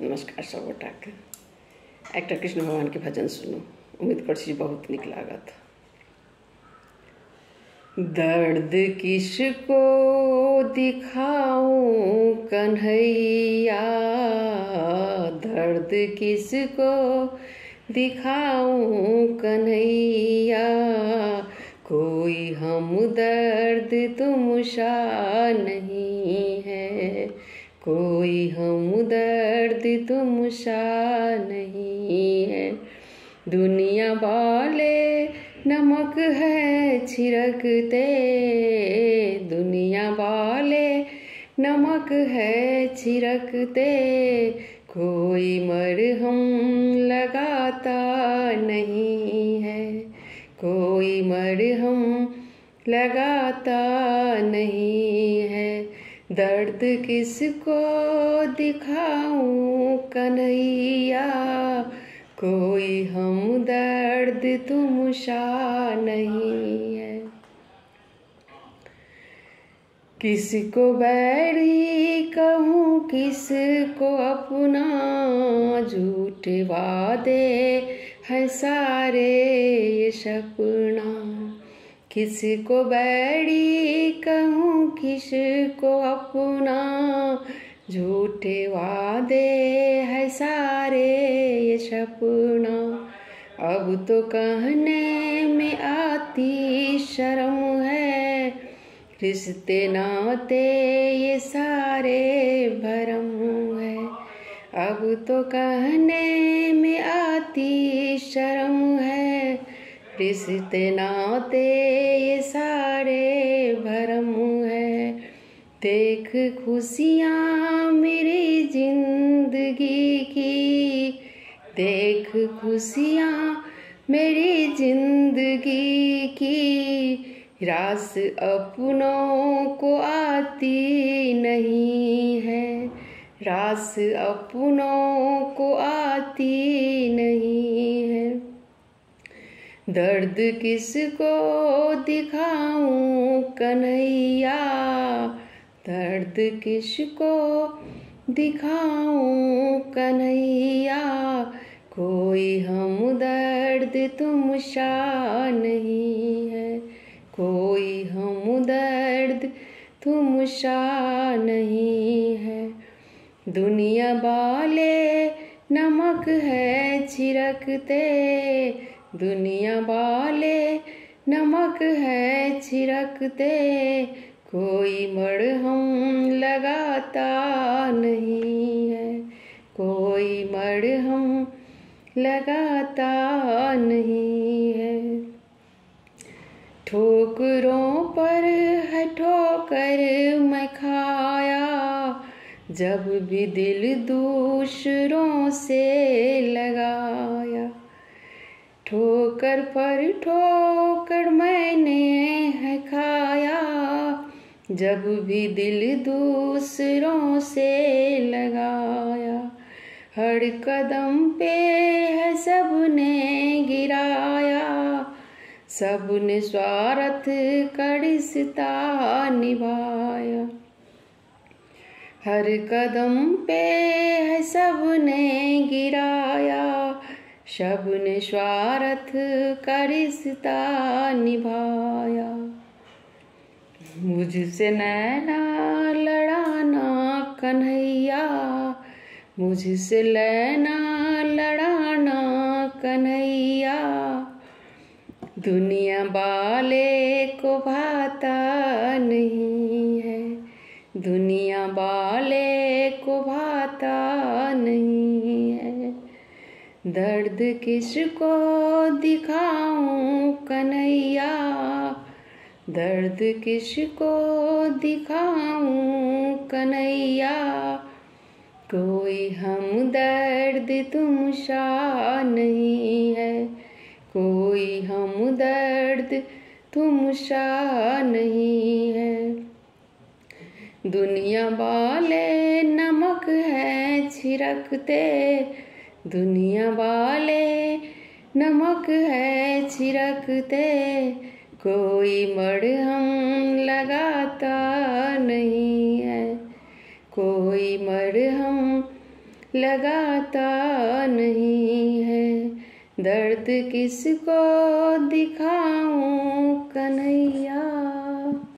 नमस्कार सब गोटा के। एक्टर कृष्ण भगवान के भजन सुनो, उम्मीद कर छी बहुत निक लागत। दर्द किसको दिखाऊं कन्हैया, दर्द किसको दिखाऊं कन्हैया, कोई हमदर्द तुम सा नहीं है, कोई हमदर्द तुम सा नहीं है। दुनिया वाले नमक है छिड़कते, दुनिया वाले नमक है छिड़कते, कोई मरहम लगाता नहीं है, कोई मरहम लगाता नहीं है। दर्द किसको दिखाऊं कन्हैया, कोई हमदर्द तुम सा नहीं है। किसको बैरी कहूँ किसको अपना, झूठे वादे है सारे ये सपना। किसको बैरी कहूँ किसको अपना, झूठे वादे है सारे ये सपना। अब तो कहने में आती शर्म है, रिश्ते नाते ये सारे भरम है। अब तो कहने में आती शर्म है, रिश्ते नाते ये सारे भरम है। देख खुशियाँ मेरी जिंदगी की, देख खुशियाँ मेरी जिंदगी की, रास अपनों को आती नहीं है, रास अपनों को आती नहीं है। दर्द किसको दिखाऊं कन्हैया, दर्द किसको दिखाऊं कन्हैया, कोई हमदर्द तुम सा नहीं है, कोई हमदर्द तुम सा नहीं है। दुनिया वाले नमक है छिड़कते, दुनिया वाले नमक है छिड़कते, कोई मरहम लगाता नहीं है, कोई मरहम लगाता नहीं है। ठोकरों पर है ठोकर मैं खाया, जब भी दिल दूसरों से लगाया। ठोकर पर ठोकर मैंने है खाया, जब भी दिल दूसरों से लगाया। हर कदम पे है सबने गिराया, सबने स्वार्थ का रिश्ता निभाया। हर कदम पे है सबने गिराया, सबने स्वार्थ का रिश्ता निभाया। मुझसे नैना लड़ाना कन्हैया, मुझसे नैना लड़ाना कन्हैया, दुनिया वाले को भाता नहीं है, दुनिया वाले को भाता नहीं है। दर्द किसको दिखाऊं कन्हैया, दर्द किसको दिखाऊं कन्हैया, कोई हमदर्द तुम सा नहीं है, कोई हमदर्द तुम सा नहीं है। दुनिया वाले नमक है छिड़कते, दुनिया वाले नमक है छिड़कते, कोई मरहम लगाता नहीं है, कोई मरहम लगाता नहीं है, दर्द किसको दिखाऊं कन्हैया।